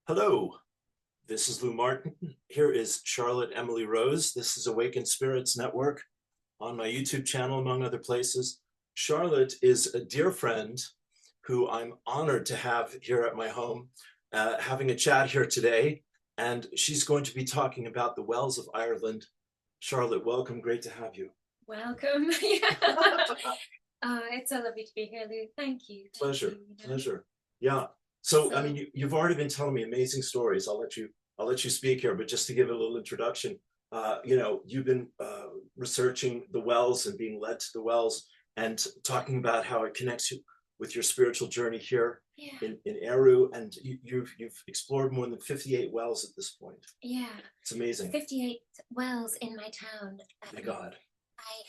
Hello, this is Lou Martin. Here is Charlotte Emily Rose. This is Awakened Spirits Network on my YouTube channel, among other places. Charlotte is a dear friend who I'm honored to have here at my home, having a chat here today. And she's going to be talking about the wells of Ireland. Charlotte, welcome. Great to have you. Welcome. Yeah. It's so lovely to be here, Lou. Thank you. Pleasure, pleasure. Yeah. So, I mean, you've already been telling me amazing stories. I'll let you speak here, but just to give a little introduction, you've been researching the wells and being led to the wells and talking about how it connects you with your spiritual journey here Yeah. in Eire, and you've explored more than 58 wells at this point. Yeah. It's amazing. 58 wells in my town. My God.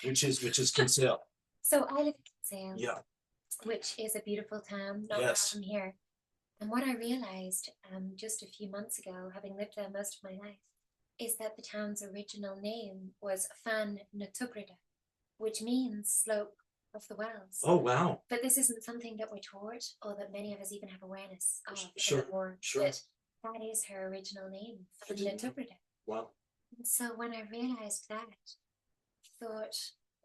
Which is Kinsale. So I live in Kinsale. Yeah. Which is a beautiful town, not Yes. far from here. And what I realized just a few months ago, having lived there most of my life, is that the town's original name was Fan na Tugrada, which means slope of the wells. Oh, wow. But this isn't something that we're taught or that many of us even have awareness of Sure, anymore. sure. That is her original name, Fan na Tugrada. Wow. And so when I realized that, I thought,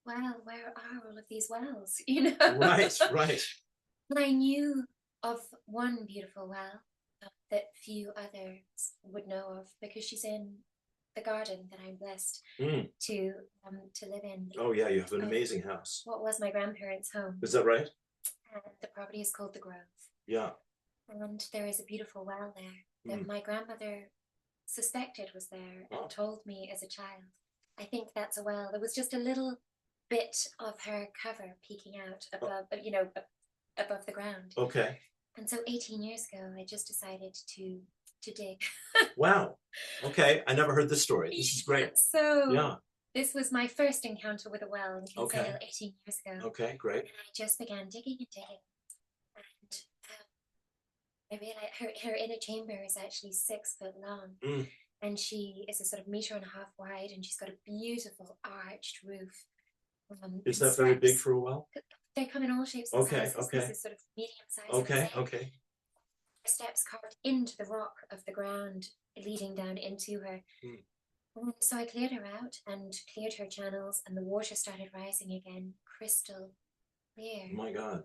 well, where are all of these wells? Right, right. And I knew of one beautiful well that few others would know of because she's in the garden that I'm blessed to live in. Oh yeah, you have an amazing house. What was my grandparents' home? Is that right? And the property is called the Grove. Yeah. And there is a beautiful well there that my grandmother suspected was there and told me as a child. I think that's a well. There was just a little bit of her cover peeking out above, above the ground. Okay. And so 18 years ago, I just decided to dig. Wow. Okay. I never heard this story. This is great. So yeah. This was my first encounter with a well in Kinsale 18 years ago. Okay, great. And I just began digging and digging. And I realized her inner chamber is actually 6 foot long. And she is a sort of 1.5 meters wide, and she's got a beautiful arched roof. Is that very big for a well? They come in all shapes and sizes. Okay. This is sort of medium size. Okay. Steps carved into the rock of the ground, leading down into her. And so I cleared her out and cleared her channels, and the water started rising again, crystal clear. Oh my God.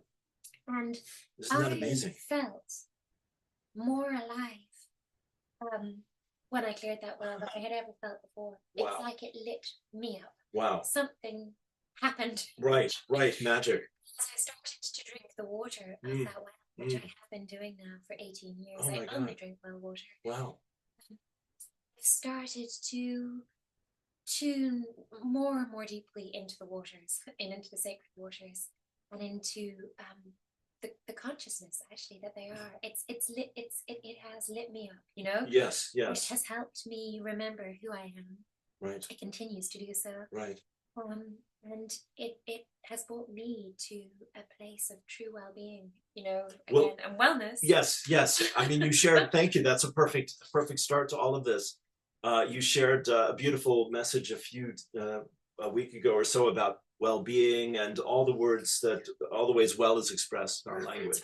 And isn't that amazing? I felt more alive when I cleared that well than I had ever felt before. Wow. It's like it lit me up. Wow. Something happened. Right, magic. So I started to drink the water of that well, which I have been doing now for 18 years. Oh I only drink well water. Wow. I started to tune more and more deeply into the waters, and into the sacred waters, and into the consciousness actually that they are. It has lit me up, Yes. It has helped me remember who I am. Right. It continues to do so. Right. And it has brought me to a place of true well-being, and wellness. Yes. I mean, you shared. Thank you. That's a perfect start to all of this. You shared a beautiful message a week ago or so about well-being and all the ways well is expressed in our language.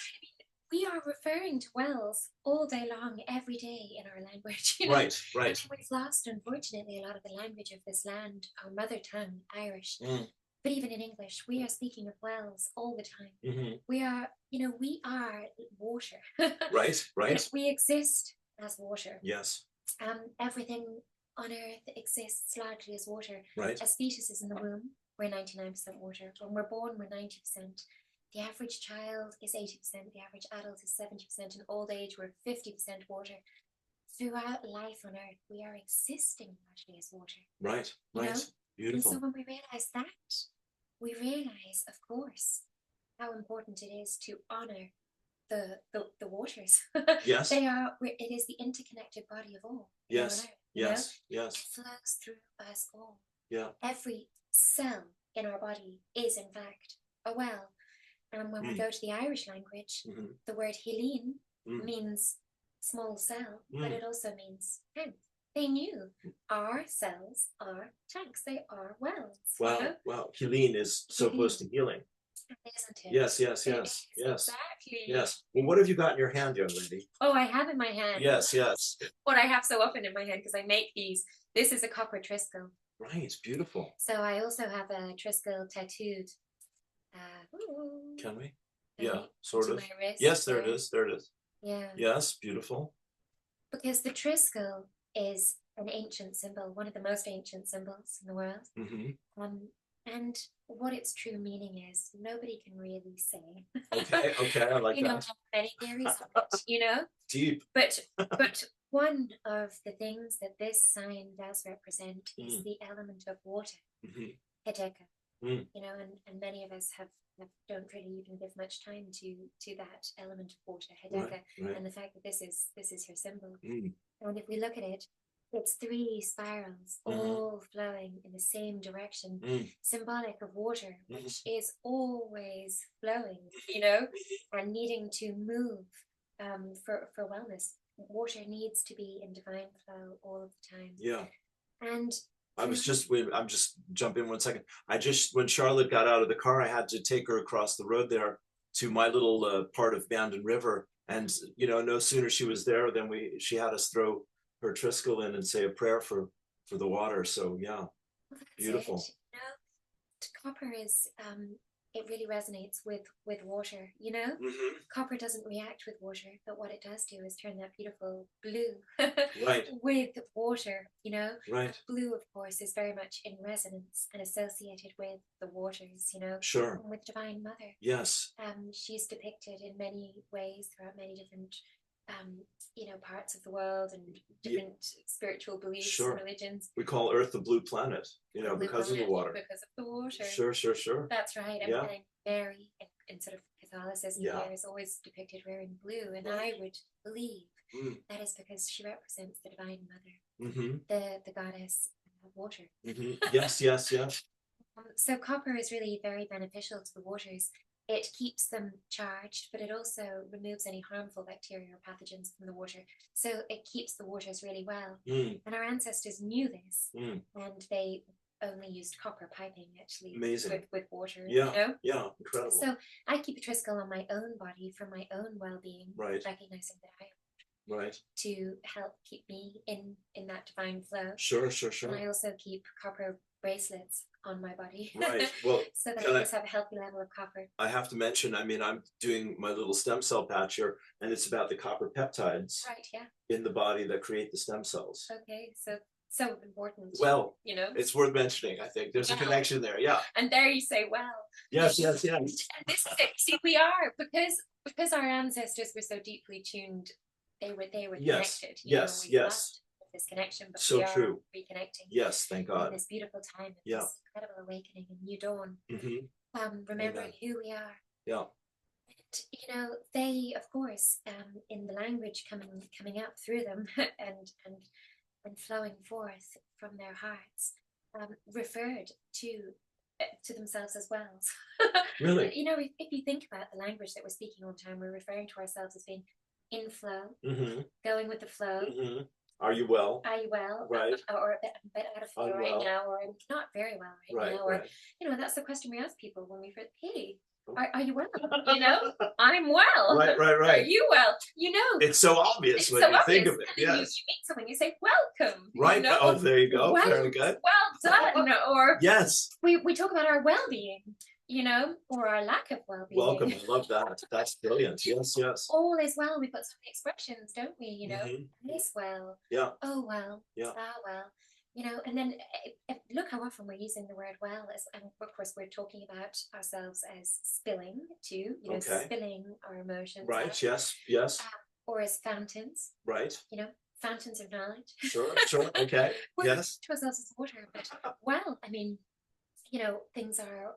We are referring to wells all day long, every day in our language. Right. And we've lost, unfortunately, a lot of the language of this land, our mother tongue, Irish. But even in English, we are speaking of wells all the time. We are water. Right. We exist as water. Yes. Everything on earth exists largely as water. Right. A fetus is in the womb, we're 99% water. When we're born, we're 90%. The average child is 80%, the average adult is 70%, in old age we're 50% water. Throughout life on earth, we are existing largely as water. Right. Beautiful. And so when we realize that, we realize, of course, how important it is to honor the waters. Yes. It is the interconnected body of all. Yes. Yes. It flows through us all. Yeah. Every cell in our body is, in fact, a well. And when we go to the Irish language, the word Helene means small cell, but it also means tank. They knew our cells are tanks. They are wells. Wow. Helene is so close to healing. Isn't it? Yes, yes, It yes, is, yes, exactly. yes. Well, what have you got in your hand, young lady? Oh, I have in my hand Yes, yes. what I have so often in my hand because I make these. This is a copper triskel. Right, beautiful. So I also have a triskel tattooed. Can we? Can Yeah, we? sort Into of. my wrist Yes, there it there. is. There it is. Yeah. Yes, beautiful. Because the triskel is an ancient symbol, one of the most ancient symbols in the world. Um, and what its true meaning is, nobody can really say. Okay, okay, I like you know, that. many theories on it, you know. Deep. But one of the things that this sign does represent is the element of water, Hedeka. You know, and many of us don't really even give much time to that element of water, Hedeka, and the fact that this is her symbol. And if we look at it, it's 3 spirals all flowing in the same direction, symbolic of water, which is always flowing, you know, and needing to move for wellness. Water needs to be in divine flow all of the time. Yeah. And I'm just jump in 1 second. When Charlotte got out of the car, I had to take her across the road there to my little part of Bandon River. And, you know, no sooner she was there than she had us throw her triskel in and say a prayer for the water. So yeah, well, beautiful. You know, copper is it really resonates with water, you know. Copper doesn't react with water, but what it does do is turn that beautiful blue with water, you know. Blue, of course, is very much in resonance and associated with the waters, you know. Sure. And with Divine Mother. Yes. She's depicted in many ways throughout many different you know, parts of the world and different spiritual beliefs and religions. We call Earth the blue planet, you know, because of the water. Because of the water. Sure, sure, sure. That's right. And Mary in sort of Catholicism here is always depicted wearing blue, and I would believe that is because she represents the Divine Mother, the goddess of water. Yes, yes, yes. So copper is really very beneficial to the waters. It keeps them charged, but it also removes any harmful bacteria or pathogens from the water. So it keeps the waters really well. And our ancestors knew this, and they only used copper piping actually with water. Yeah, you know? Yeah, incredible. So I keep a triskel on my own body for my own well-being, recognizing that I to help keep me in that divine flow. Sure, sure, sure. And I also keep copper bracelets on my body. Right. Well, so that I always have a healthy level of copper. I have to mention, I mean, I'm doing my little stem cell patch here, and it's about the copper peptides in the body that create the stem cells. Okay, so important. Well, you know, it's worth mentioning. I think there's a connection there. Yeah. And there you say, well. Yes, yes, yes. And this is it. See, we are because our ancestors were so deeply tuned. They were connected. Yes, know, yes. This connection, but so we are true. Reconnecting. Yes, thank God. In this beautiful time, this incredible awakening and new dawn. Remembering who we are. Yeah. And, you know, they, of course, in the language coming up through them and flowing forth from their hearts, referred to themselves as well. Really? You know, if you think about the language that we're speaking all the time, we're referring to ourselves as being in flow, going with the flow. Are you well? Are you well? Right. Or I'm a bit out of flow right now, or I'm not very well right now. Or, you know, that's the question we ask people when we first, hey, are you well? You know, I'm well. Right. Are you well? You know, it's so obvious when you think of it. Yes. You meet someone, you say, welcome. Right. You know? Oh, there you go. Very good. Well done. Or yes. We talk about our well-being. You know, or our lack of well-being. Welcome, I love that. That's brilliant. Yes, yes. All is well. We've got so many expressions, don't we? You know, this well. Yeah. Oh well. Yeah. Ah well. You know, and then look how often we're using the word well, and of course we're talking about ourselves as spilling too. You know, spilling our emotions. Right. Out. Yes. Yes. Or as fountains. Right. You know, fountains of knowledge. Sure. Sure. Okay. Yes. To ourselves as water, but well, I mean, you know, things are.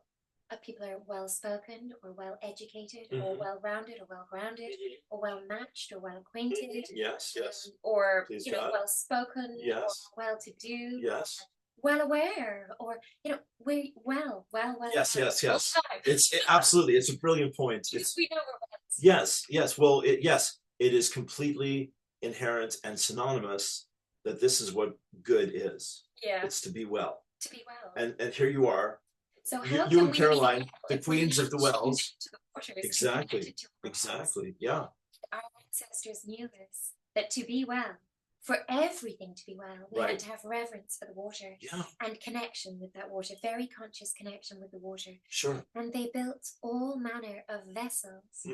People are well spoken or well educated or well rounded or well grounded or well matched or well acquainted. Yes, yes. Or please you know, well spoken. Yes. Or well to do. Yes. Well aware, or you know, we well. Yes, yes, yes. It's absolutely. It's a brilliant point. It's we know we're well. Yes, yes. Well, yes, it is completely inherent and synonymous that this is what good is. Yeah. It's to be well. To be well. And here you are. So You, how you can and we Caroline, be the if we're queens of not the tuned wells. into the waters and Exactly. connected to our wells? Exactly. Yeah. Our ancestors knew this, that to be well, for everything to be well, we Right. had to have reverence for the water Yeah. and connection with that water, very conscious connection with the water. Sure. And they built all manner of vessels,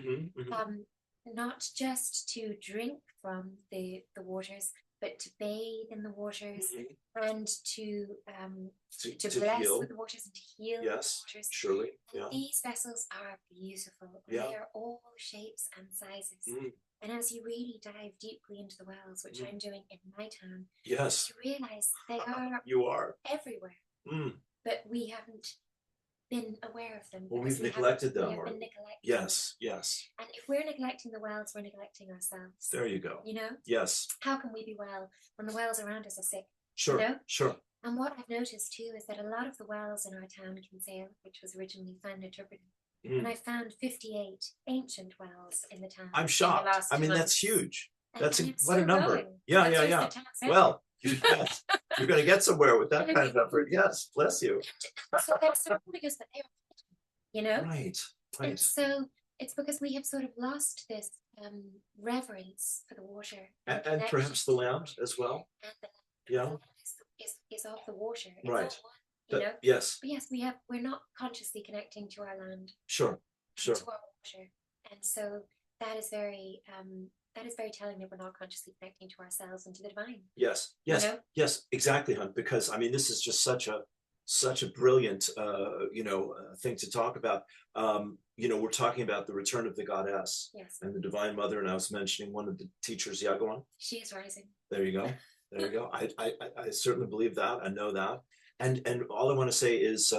not just to drink from the waters, but to bathe in the waters and to bless heal with the waters and to heal Yes, with the waters. surely. And Yeah. these vessels are beautiful. Yeah. They are all shapes and sizes. And as you really dive deeply into the wells, which I'm doing in my town, Yes. you realize they are You are. everywhere. But we haven't been aware of them. Well, because we've neglected them. We have Or, been neglecting yes, them. yes. And if we're neglecting the wells, we're neglecting ourselves. There you go. You know? Yes. How can we be well when the wells around us are sick? Sure. You know? Sure. And what I've noticed too is that a lot of the wells in our town, Kinsale, which was originally found in Turpin, and I found 58 ancient wells in the town. I'm shocked. I mean, that's huge. That's what a number. Growing. Yeah, That's yeah, yeah. Well, yes, you're going to get somewhere with that kind of effort. Yes, bless you. So that's so because they are, you know? Right, right. And so it's because we have sort of lost this reverence for the water. And perhaps the land as well. And the Yeah. land is of the water. It's Right. all one, you know? Yes. But yes, we're not consciously connecting to our land. Sure, sure. To our water. And so that is very telling that we're not consciously connecting to ourselves and to the divine. Yes, yes, you know? yes, exactly, Hunt. Because I mean, this is just such a brilliant, thing to talk about. We're talking about the return of the goddess and the divine mother, and I was mentioning one of the teachers, Yaguan. She is rising. There you go. There you go. I certainly believe that. I know that. And all I want to say is,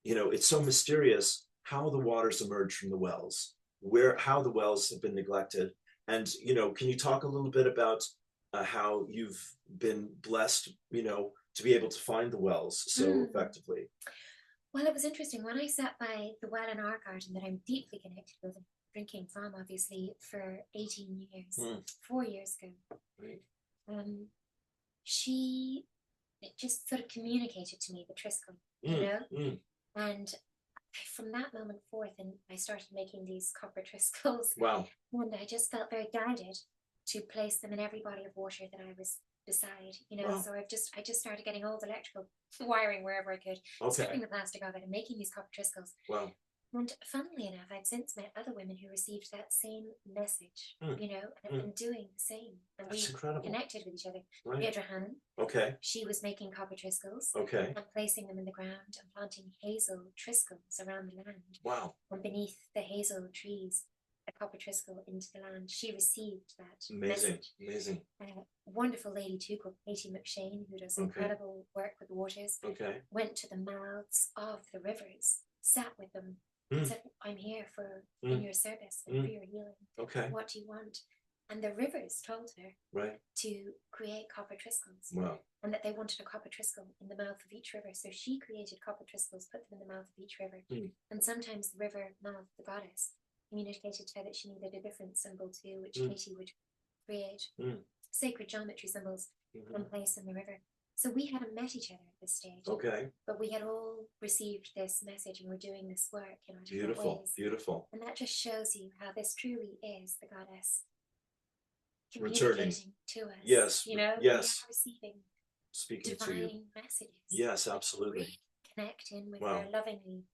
it's so mysterious how the waters emerge from the wells, how the wells have been neglected. And, can you talk a little bit about how you've been blessed, to be able to find the wells so effectively? Well, it was interesting. When I sat by the well in our garden that I'm deeply connected with and drinking from, obviously, for 18 years, 4 years ago, she just sort of communicated to me the Triskel, and from that moment forth, and I started making these copper Triskells. Wow. And I just felt very guided to place them in every body of water that I was beside, Wow. So I just started getting all the electrical wiring wherever I could, stripping the plastic of it and making these copper Triskells. Wow. And funnily enough, I've since met other women who received that same message, and have been doing the same. And That's we incredible. Connected with each other. Right. Deirdre Hannon. Okay. She was making copper Triskells. Okay. And placing them in the ground and planting hazel Triskells around the land. Wow. And beneath the hazel trees, a copper Triskel into the land. She received that message. Amazing. A wonderful lady too called Katie McShane, who does incredible work with the waters. Okay. Went to the mouths of the rivers, sat with them, and said, "I'm here in your service and for your healing. Okay. What do you want?" And the rivers told her to create copper Triskells. Wow. And that they wanted a copper Triskel in the mouth of each river. So she created copper Triskells, put them in the mouth of each river. And sometimes the river mouth, the goddess, communicated to her that she needed a different symbol too, which Katie would create sacred geometry symbols and place in the river. So we hadn't met each other at this stage. Okay. But we had all received this message and we're doing this work in our different Beautiful, ways. beautiful. And that just shows you how this truly is the goddess returning to us. Yes. We are receiving speaking divine to you messages. Yes, absolutely. Really connect in with her lovingly,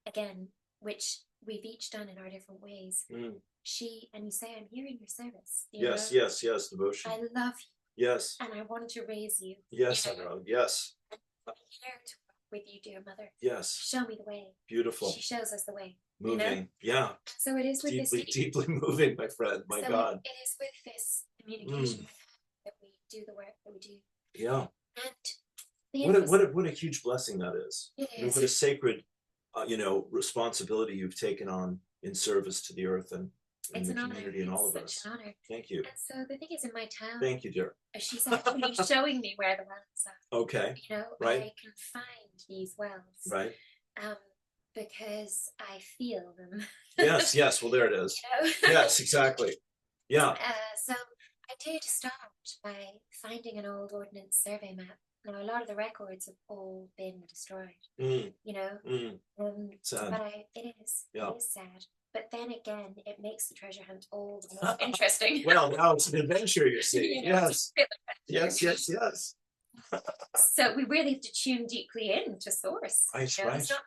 again, which we've each done in our different ways. And you say, "I'm here in your service." Yes, devotion. I love you. Yes. And I want to raise you. Yes, I know. Yes. I'm here to work with you, dear mother. Yes. Show me the way. Beautiful. She shows us the way. Moving. Yeah. So it is with deeply moving, my friend. My God. It is with this communication that we do the work that we do. Yeah. And what a huge blessing that is. It is. What a sacred, responsibility you've taken on in service to the earth and the community and all of us. It's such an honor. Thank you. And so the thing is, in my town, thank you, dear. She's actually showing me where the wells are. Okay. I can find these wells. Right. Because I feel them. Yes. Well, there it is. Yes, exactly. Yeah. So I did start by finding an old ordnance survey map Now, a lot of the records have all been destroyed, Mm, you know, mm. Sad. but it Yeah. is sad. But then again, it makes the treasure hunt all the more interesting. Well, now it's an adventure, you see. You know, Yes. Yes, yes, yes. So we really have to tune deeply in to source. Right, You know, right. it's not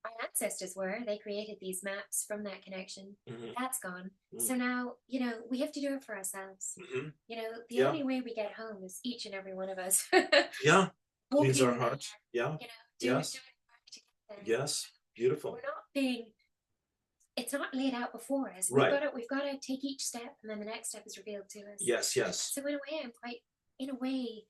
our ancestors were. They created these maps from that connection. Mhm. That's gone. Mm. So now, you know, we have to do it for ourselves. Mhm. You know, the Yeah. only way we get home is each and every one of us. Yeah. Cleans our Walking there, hearts. Yeah. you know, Yes. doing work together. Yes. Beautiful. We're not being. It's not laid out before us. Right. We've got to take each step, and then the next step is revealed to us. Yes, yes. So in a way,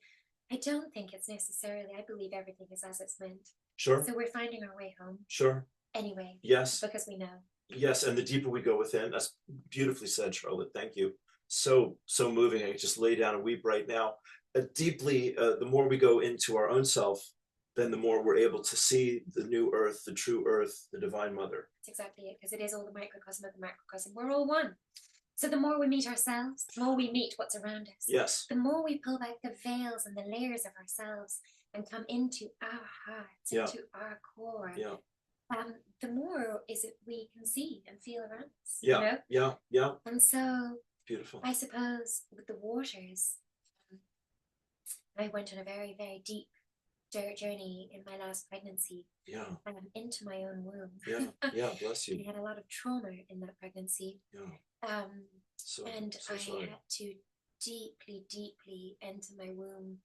I don't think it's necessarily. I believe everything is as it's meant. Sure. So we're finding our way home Sure. anyway. Yes. Because we know. Yes, and the deeper we go within, that's beautifully said, Charlotte. Thank you. So moving. I could just lay down and weep right now. Deeply, the more we go into our own self, then the more we're able to see the new earth, the true earth, the divine mother. That's exactly it, because it is all the microcosm of the macrocosm. We're all one. So the more we meet ourselves, the more we meet what's around us. Yes. The more we pull back the veils and the layers of ourselves and come into our hearts, into our core. Yeah. The more is it we can see and feel around us. Yeah. You know? Yeah. Yeah. And so beautiful. I suppose with the waters, I went on a very, very deep journey in my last pregnancy. Yeah. Into my own womb. Yeah. Yeah. Bless you. I had a lot of trauma in that pregnancy. Yeah. And I sorry. had to deeply, deeply enter my womb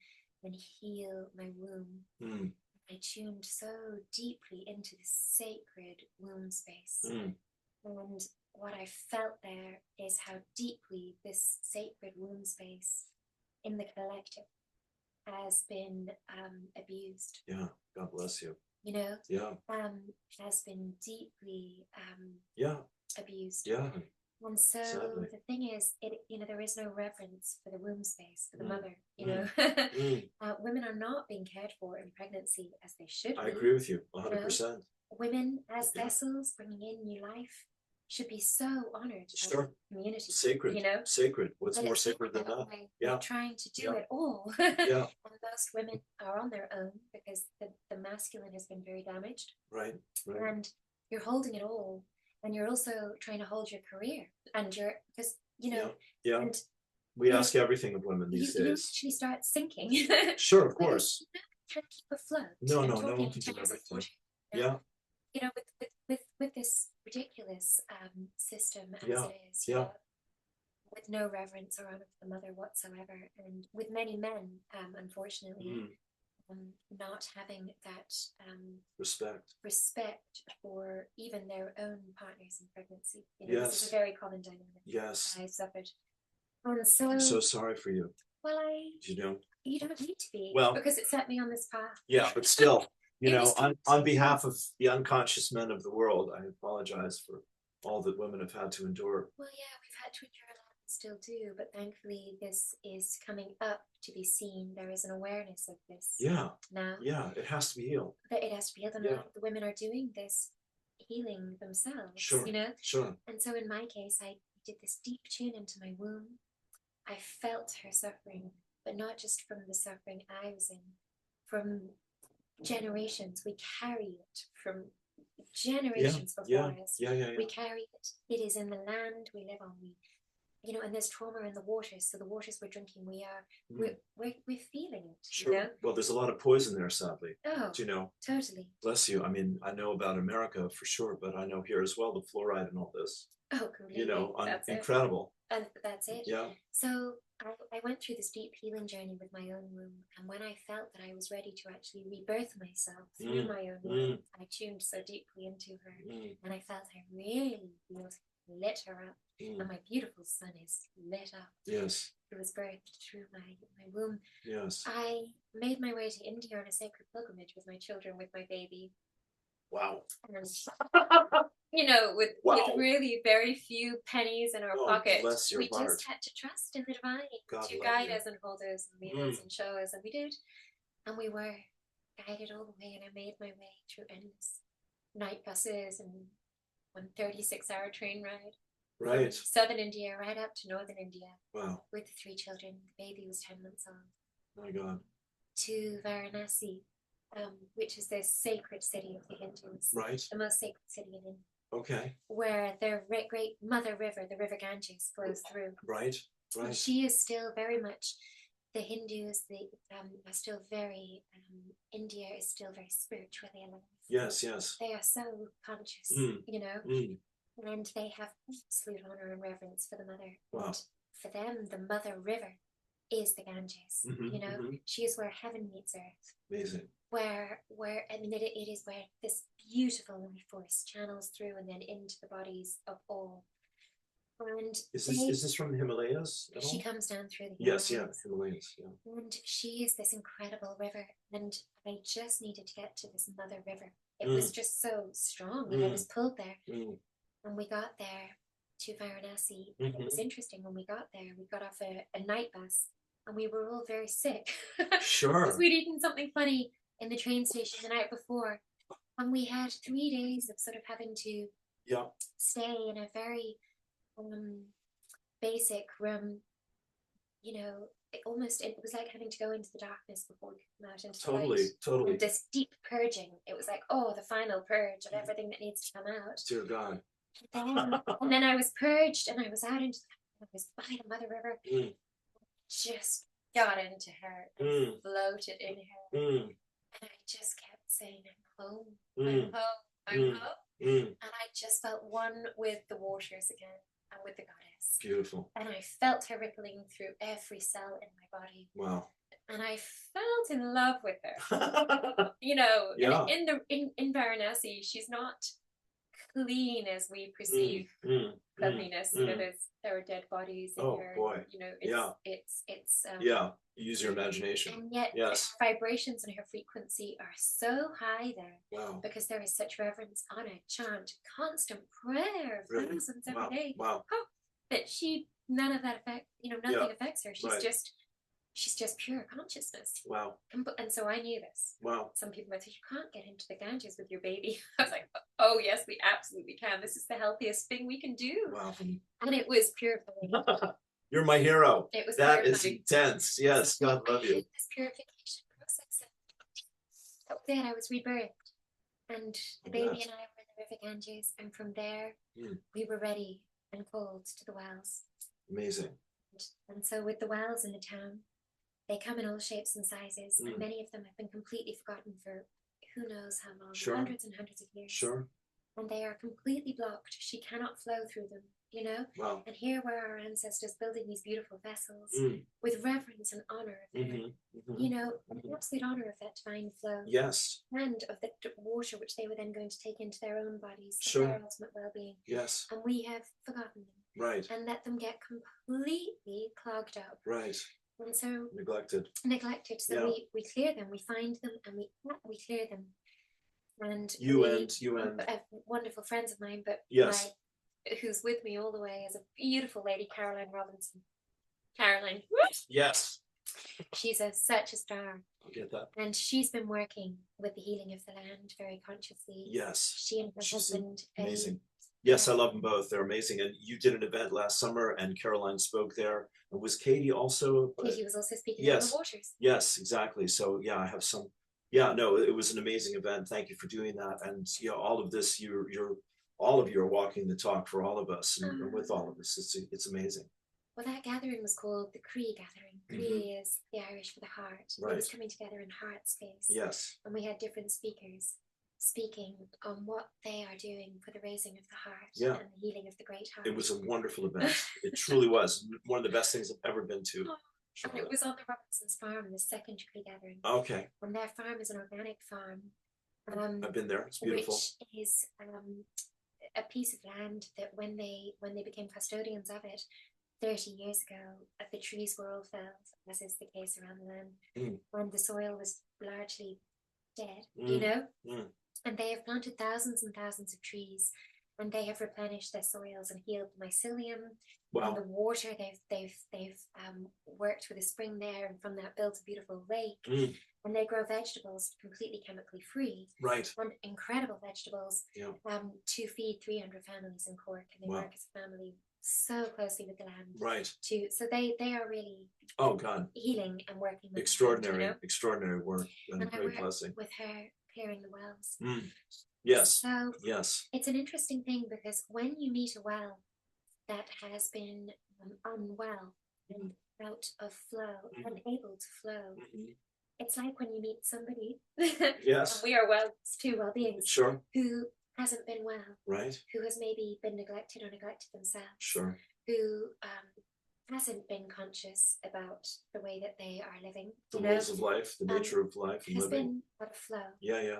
and heal my womb. Mm. I tuned so deeply into the sacred womb space. Mm. And what I felt there is how deeply this sacred womb space in the collective has been abused. Yeah, God bless you. You know? Yeah. Has been deeply yeah. abused. Yeah. And so Sadly. the thing is, there is no reverence for the womb space, for the mother, you know. Women are not being cared for in pregnancy as they should be. I agree with you 100%. You know? Women as vessels bringing in new life should be so honored by the community. Sacred, you know. Sacred. What's more sacred than that? They're trying to do it all. Yeah. And most women are on their own because the masculine has been very damaged. Right. And you're holding it all. And you're also trying to hold your career, and because you know, and we ask everything of women these days. You actually start sinking. Sure, of course. You can't keep afloat. No one can do everything. Yeah. You know, with this ridiculous system as it is. Yeah. With no reverence or honor for the mother whatsoever, and with many men, unfortunately. Not having that respect for even their own partners in pregnancy. You know, this is a very common dynamic. Yes. I suffered. And so I'm so sorry for you. Well, you know, you don't need to be. Well, because it set me on this path. Yeah, but still, you know, on behalf of the unconscious men of the world, I apologize for all that women have had to endure. Well, yeah, we've had to endure a lot and still do, but thankfully this is coming up to be seen. There is an awareness of this now. Yeah, it has to be healed. That it has to be healed, and the women are doing this healing themselves, you know? Sure. And so in my case, I did this deep tune into my womb. I felt her suffering, but not just from the suffering I was in, from generations. We carry it from generations before us. We carry it. It is in the land we live on. You know, and there's trauma in the waters. So the waters we're drinking, we're feeling it. Sure. You know? Well, there's a lot of poison there, sadly. Oh, do you know? Totally. Bless you. I mean, I know about America for sure, but I know here as well, the fluoride and all this. Oh, completely. You know, incredible. And that's it. Yeah. So I went through this deep healing journey with my own womb. And when I felt that I was ready to actually rebirth myself through my own womb, I tuned so deeply into her. And I felt I really lit her up. And my beautiful son is lit up. Yes. It was birthed through my womb. Yes. I made my way to India on a sacred pilgrimage with my children, with my baby. Wow. And, you know, with really very few pennies in our pocket, we just had to trust in the divine to guide us and hold us and lead us and show us, and we did. And we were guided all the way, and I made my way through endless night buses and 136-hour train ride. Right. From southern India right up to northern India. Wow. With 3 children. The baby was 10 months old. My God. to Varanasi, which is the sacred city of the Hindus, Right. the most sacred city in India, Okay. where their great mother river, the river Ganges, flows through. Right. And Right. she is still very much, the Hindus, are still very, India is still very spiritually alive. Yes. Yes. They are so conscious, you know, and they have absolute honor and reverence for the mother. Wow. And for them, the mother river is the Ganges. You know, she is where heaven meets earth. Amazing. Where I mean, it is where this beautiful life force channels through and then into the bodies of all. And is this from the Himalayas at all? She comes down through the Himalayas. Yes, yeah, Himalayas, yeah. And she is this incredible river, and I just needed to get to this mother river. It was just so strong, and I was pulled there. And we got there to Varanasi. And it was interesting, when we got there, we got off a night bus, and we were all very sick. Sure. Because we'd eaten something funny in the train station the night before. And we had 3 days of sort of having to stay in a very basic room. You know, it was like having to go into the darkness before we could come out into the light. Totally. And this deep purging. It was like, oh, the final purge of everything that needs to come out. Dear God. And then I was purged, and I was out into I was by the Mother River. Just got into her and floated in her. And I just kept saying, I'm home. I'm home. I'm home. And I just felt one with the waters again, and with the goddess. Beautiful. And I felt her rippling through every cell in my body. Wow. And I felt in love with her. You know, in Varanasi, she's not clean as we perceive cleanliness. You know, there are dead bodies in her. Boy. You know, it's use your imagination. And yet her vibrations and her frequency are so high there. Wow. Because there is such reverence, honor, chant, constant prayer, thousands every day. Wow. That none of that nothing affects her. She's just pure consciousness. Wow. And so I knew this. Wow. Some people might say, you can't get into the Ganges with your baby. I was like, oh yes, we absolutely can. This is the healthiest thing we can do. Wow. And it was purifying. You're my hero. It was that purifying. is intense. Yes, God love you. This purification process. That was it. I was rebirthed. And the baby and I were in the river Ganges. And from there, we were ready and called to the wells. Amazing. And so with the wells in the town, they come in all shapes and sizes, and many of them have been completely forgotten for who knows how long, hundreds and hundreds of years. Sure. And they are completely blocked. She cannot flow through them, you know? Wow. And here were our ancestors building these beautiful vessels with reverence and honor of their, you know, an absolute honor of that divine flow. Yes. And of the water which they were then going to take into their own bodies for their ultimate well-being. Yes. And we have forgotten them. Right. And let them get completely clogged up. Right. And so neglected. So we clear them, we find them, and we clear them. And you and wonderful friends of mine, but who's with me all the way is a beautiful lady, Caroline Robinson. Caroline. Yes. She's such a star. I get that. And she's been working with the healing of the land very consciously. Yes. She and her husband. Amazing. Yes, I love them both. They're amazing. And you did an event last summer, and Caroline spoke there. And was Katie also? Katie was also speaking on the waters. Yes, exactly. So yeah, I have some. Yeah, no, it was an amazing event. Thank you for doing that. And all of this, all of you are walking the talk for all of us, and with all of us. It's amazing. Well, that gathering was called the Cree Gathering. Cree is the Irish for the heart. Right. It was coming together in heart space. Yes. And we had different speakers speaking on what they are doing for the raising of the heart and the healing of the great heart. It was a wonderful event. It truly was one of the best things I've ever been to. And it was on the Robinsons' farm, the second Cree Gathering. Okay. And their farm is an organic farm. I've been there. It's beautiful. Which is a piece of land that when they became custodians of it 30 years ago, the trees were all felled, as is the case around the land, when the soil was largely dead, you know? And they have planted thousands and thousands of trees, and they have replenished their soils and healed the mycelium. Wow. And the water, they've worked with a spring there, and from that built a beautiful lake. And they grow vegetables completely chemically free. Right. And incredible vegetables to feed 300 families in Cork. And they work as a family so closely with the land. Right. So they are really Oh God. healing and working with Extraordinary, the land, extraordinary work and I great work blessing. with her clearing the wells. Yes. So yes. it's an interesting thing because when you meet a well that has been unwell and out of flow, unable to flow, it's like when you meet somebody. Yes. We are two well beings. Sure. Who hasn't been well. Right. Who has maybe been neglected or neglected themselves. Sure. Who hasn't been conscious about the way that they are living. The rules of life, the nature of life and has living. Been out of flow. Yeah.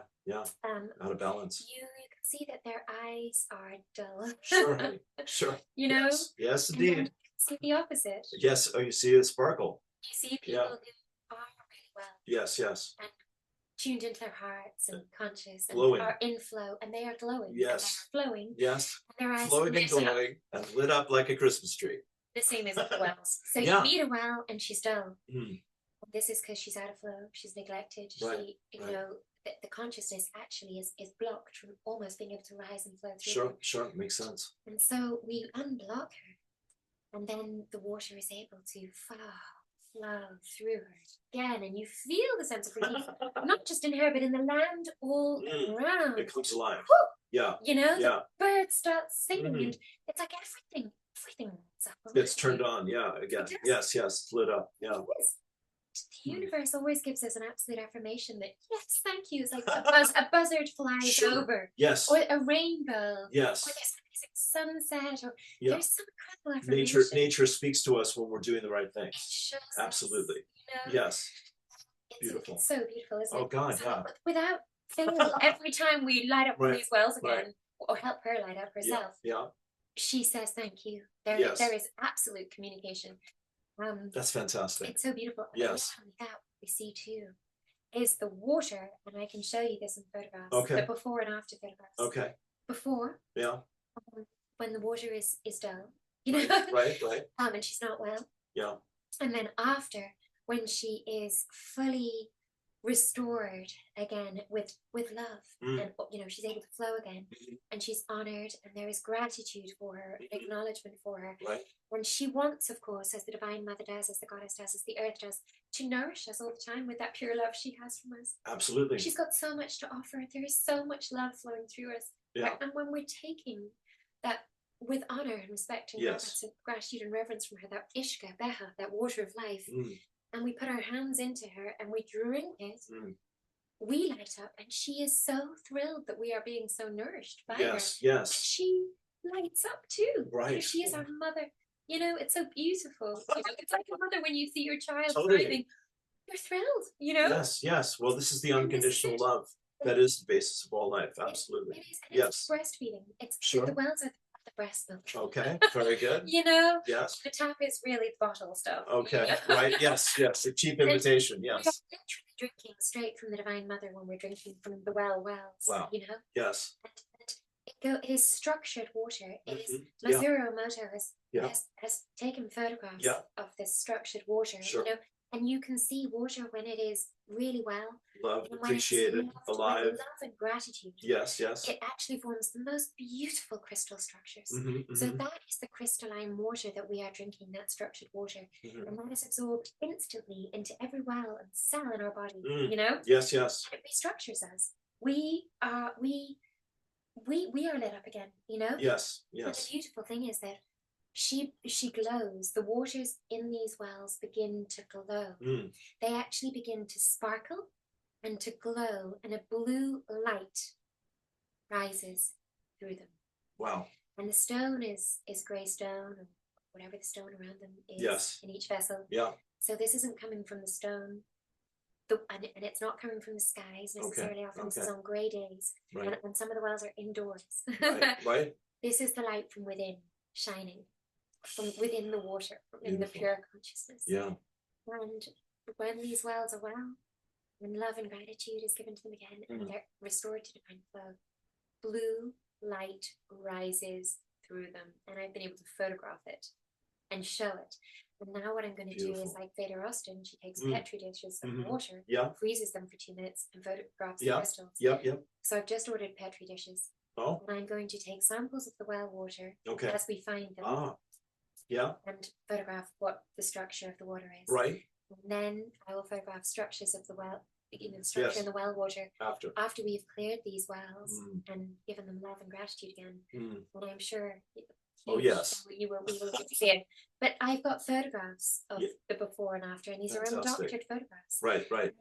Out of balance. You can see that their eyes are dull. Sure, honey. Sure. You know? Yes, indeed. And see the opposite. Yes. Oh, you see a sparkle. You see people who are really well. Yes. And tuned into their hearts and conscious and glowing. Are in flow, and they are glowing. Yes. And they are flowing. Yes. And their eyes flowing and glowing and lit up like a Christmas tree. The same as with the wells. So you meet a well and she's dull. This is because she's out of flow. She's neglected. Right. She, you know, the consciousness actually is blocked from almost being able to rise and flow through. Sure, makes sense. And so we unblock her, and then the water is able to flow through her again, and you feel the sense of relief, not just in her, but in the land all around. It comes alive. Woo! Yeah. You know, the birds start singing, and it's like everything lights up. It's turned on, again. Yes, it's lit up, It is. The universe always gives us an absolute affirmation that, yes, thank you. It's like a buzzard flies over. Yes. Or a rainbow. Yes. Or there's an amazing sunset. Or there's some incredible affirmation. Nature speaks to us when we're doing the right things. It shows Absolutely. Us, you know? Yes. Beautiful. It's so beautiful, isn't it? Oh, God, so, without fail, every time we light up these wells again, or help her light up herself, she says thank you. There is absolute communication. That's fantastic. It's so beautiful. Yes. And that we see too is the water, and I can show you this in photographs. Okay. The before and after photographs. Okay. Before. Yeah. When the water is dull, you know. Right. And she's not well. Yeah. And then after, when she is fully restored again with love, and you know she's able to flow again, and she's honored, and there is gratitude for her, acknowledgement for her. Right. When she wants, of course, as the Divine Mother does, as the Goddess does, as the Earth does, to nourish us all the time with that pure love she has from us. Absolutely. She's got so much to offer. There is so much love flowing through us. Yeah. And when we're taking that with honor and respect and gratitude and reverence from her, that Ishka, Beha, that water of life, and we put our hands into her and we drink it, we light up, and she is so thrilled that we are being so nourished by her. Yes. And she lights up too. Right. She is our mother. You know, it's so beautiful. You know, it's like a mother when you see your child Totally. thriving. You're thrilled, you know? Yes. Well, this is the unconditional love that is the basis of all life. Absolutely. It is. And it's breastfeeding. It's the wells are the breast milk. Okay, very good. You know? Yes. The tap is really the bottle stuff. Okay, right. Yes. A cheap imitation. Yes. We are literally drinking straight from the Divine Mother when we're drinking from the wells. Wow. You know? Yes. And it is structured water. It is Masuro Moto has taken photographs of this structured water. You know, and you can see water when it is really well. Loved, appreciated, alive. Love and gratitude. Yes. It actually forms the most beautiful crystal structures. So that is the crystalline water that we are drinking, that structured water. And that is absorbed instantly into every well and cell in our body, you know? Yes. It restructures us. We are lit up again, you know? Yes. But the beautiful thing is that she glows. The waters in these wells begin to glow. They actually begin to sparkle and to glow, and a blue light rises through them. Wow. And the stone is grey stone, or whatever the stone around them is in each vessel. Yeah. So this isn't coming from the stone. And it's not coming from the skies necessarily. Often this is on grey days. Right. And some of the wells are indoors. Right. This is the light from within, shining from within the water, in the pure consciousness. Yeah. And when these wells are well, when love and gratitude is given to them again, and they're restored to divine flow, blue light rises through them. And I've been able to photograph it and show it. And now what I'm going to do is, like Vader Austin, she takes Petri dishes of water, freezes them for 2 minutes, and photographs the crystals. So I've just ordered Petri dishes. And I'm going to take samples of the well water as we find them. Yeah. and photograph what the structure of the water is. Right. And then I will photograph structures of the well, the structure in the well water after we've cleared these wells and given them love and gratitude again. And I'm sure Oh yes, we will get to see it. But I've got photographs of the before and after, and these are undoctored photographs. Right. And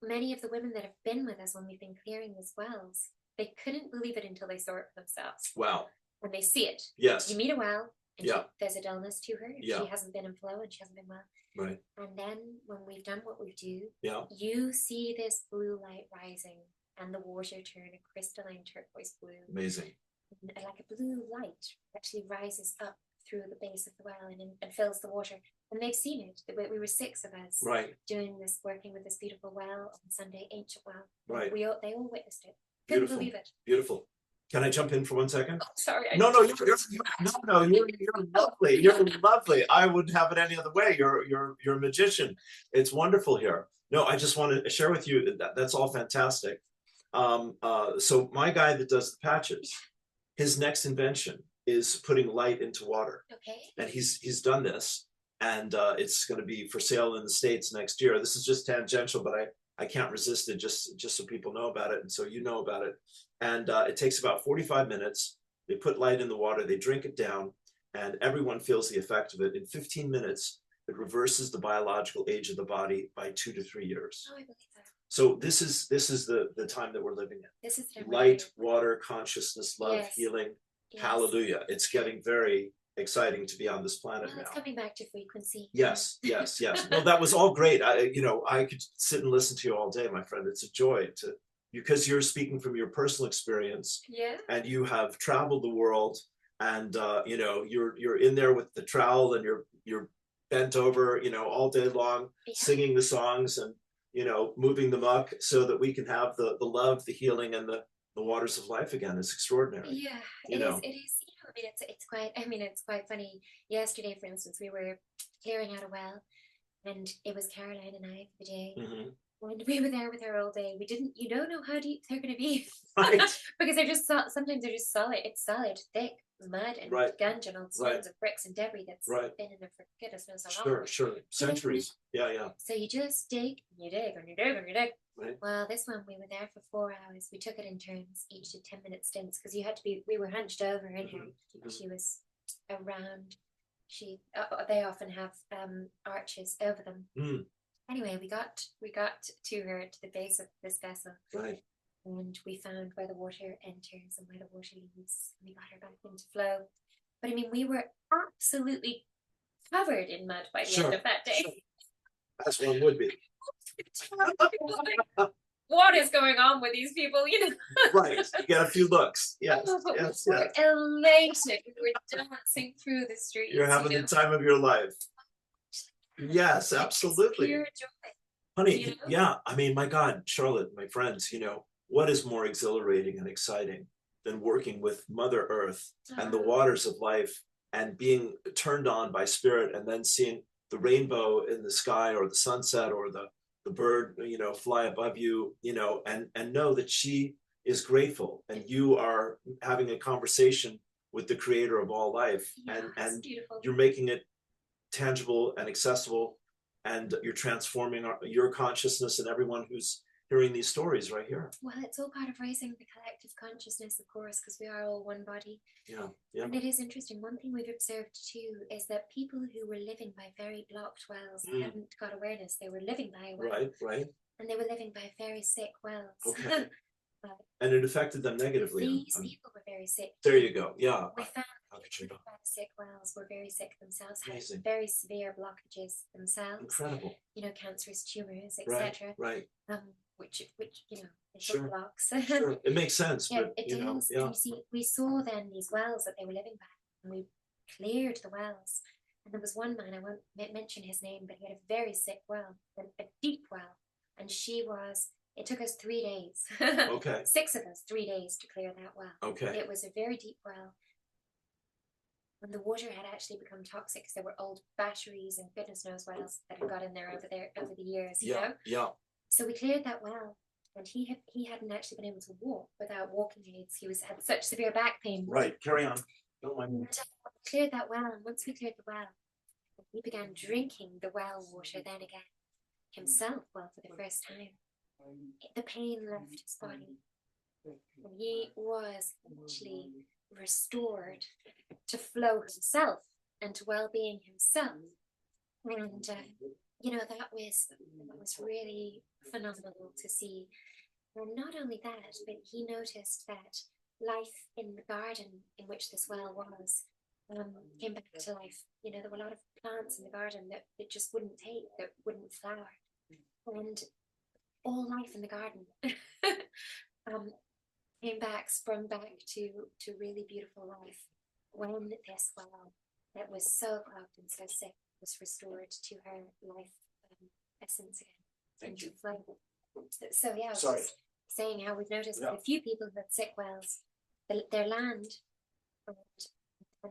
many of the women that have been with us when we've been clearing these wells, they couldn't believe it until they saw it for themselves. Wow. And they see it. Yes. You meet a well, and there's a dullness to her. Yeah. She hasn't been in flow and she hasn't been well. Right. And then when we've done what we do, you see this blue light rising and the water turn a crystalline turquoise blue. Amazing. And like a blue light actually rises up through the base of the well and fills the water. And they've seen it. We were 6 of us doing this, working with this beautiful well on Sunday, ancient well. Right. They all witnessed it. Couldn't believe it. Beautiful. Can I jump in for 1 second? Oh, sorry. No, you're lovely. You're lovely. I wouldn't have it any other way. You're a magician. It's wonderful here. No, I just want to share with you that's all fantastic. So my guy that does the patches, his next invention is putting light into water. Okay. And he's done this, and it's going to be for sale in the States next year. This is just tangential, but I can't resist it just so people know about it, and so you know about it. And it takes about 45 minutes. They put light in the water, they drink it down, and everyone feels the effect of it. In 15 minutes, it reverses the biological age of the body by 2 to 3 years. Oh, I believe that. So this is the time that we're living in. This is light, water, consciousness, love, healing. Yes. Hallelujah. It's getting very exciting to be, on this planet now. It's coming back to frequency. Yes. Well, that was all great. I could sit and listen to you all day, my friend. It's a joy because you're speaking from your personal experience. Yeah. And you have traveled the world, and you're in there with the trowel, and you're bent over, all day long, singing the songs and moving the muck so that we can have the love, the healing, and the waters of life again. It's extraordinary. Yeah, it is. It's quite funny. Yesterday, for instance, we were clearing out a well, and it was Caroline and I for the day. And we were there with her all day. You don't know how deep they're going to be. Right. Because sometimes they're just solid. It's solid, thick mud and gunge and all sorts of bricks and debris that's been in there for goodness knows how long. Sure. Centuries. Yeah. So you just dig, and you dig, and you dig, and you dig. Right. Well, this one we were there for 4 hours. We took it in turns, each did 10-minute stints, because we were hunched over in her. She was around. They often have arches over them. Anyway, we got to her, to the base of this vessel. Right. And we found where the water enters and where the water leaves. And we got her back into flow. But we were absolutely covered in mud by the end of that day. Sure. As one would be. What is going on with these people? Right. You get a few looks. Yes. We're elated. We were dancing through the streets. You're having the time of your life. Yes, absolutely. Pure joy. Honey, yeah. My God, Charlotte, my friends, what is more exhilarating and exciting than working with Mother Earth and the waters of life and being turned on by spirit, and then seeing the rainbow in the sky, or the sunset, or the bird, fly above you, and know that she is grateful, and you are having a conversation with the creator of all life, and you're making it tangible and accessible, and you're transforming your consciousness and everyone who's hearing these stories right here. Well, it's all part of raising the collective consciousness, of course, because we are all one body. Yeah. And it is interesting. One thing we've observed too is that people who were living by very blocked wells hadn't got awareness. They were living by a well. Right. And they were living by very sick wells. Okay. And it affected them negatively. These people were very sick. There you go. Yeah. We found people by the sick wells were very sick themselves, had very severe blockages themselves. Incredible. Cancerous tumors, etc. Right. Which blocks. Sure. It makes sense. Yeah, but, it does. Yeah. And you see, we saw then these wells that they were living by, and we cleared the wells. And there was one man, I won't mention his name, but he had a very sick well, a deep well, and it took us 3 days. Okay. 6 of us, 3 days to clear that well. Okay. It was a very deep well. And the water had actually become toxic because there were old batteries and goodness knows what else that had got in there over the years. Yeah. So we cleared that well, and he hadn't actually been able to walk without walking aids. He had such severe back pain. Right. Carry on. Don't mind me. cleared that well, and once we cleared the well, he began drinking the well water then again, himself, well, for the first time. The pain left his body, and he was actually restored to flow himself and to well-being himself. And you know, that was really phenomenal to see. And not only that, but he noticed that life in the garden in which this well was came back to life. You know, there were a lot of plants in the garden that just wouldn't take, that wouldn't flower. And all life in the garden came back, sprung back to really beautiful life when this well that was so clogged and so sick was restored to her life essence again. Thank you. Flow. So yeah, I was Sorry. just saying how we've noticed Yeah. that a few people who had sick wells, their land and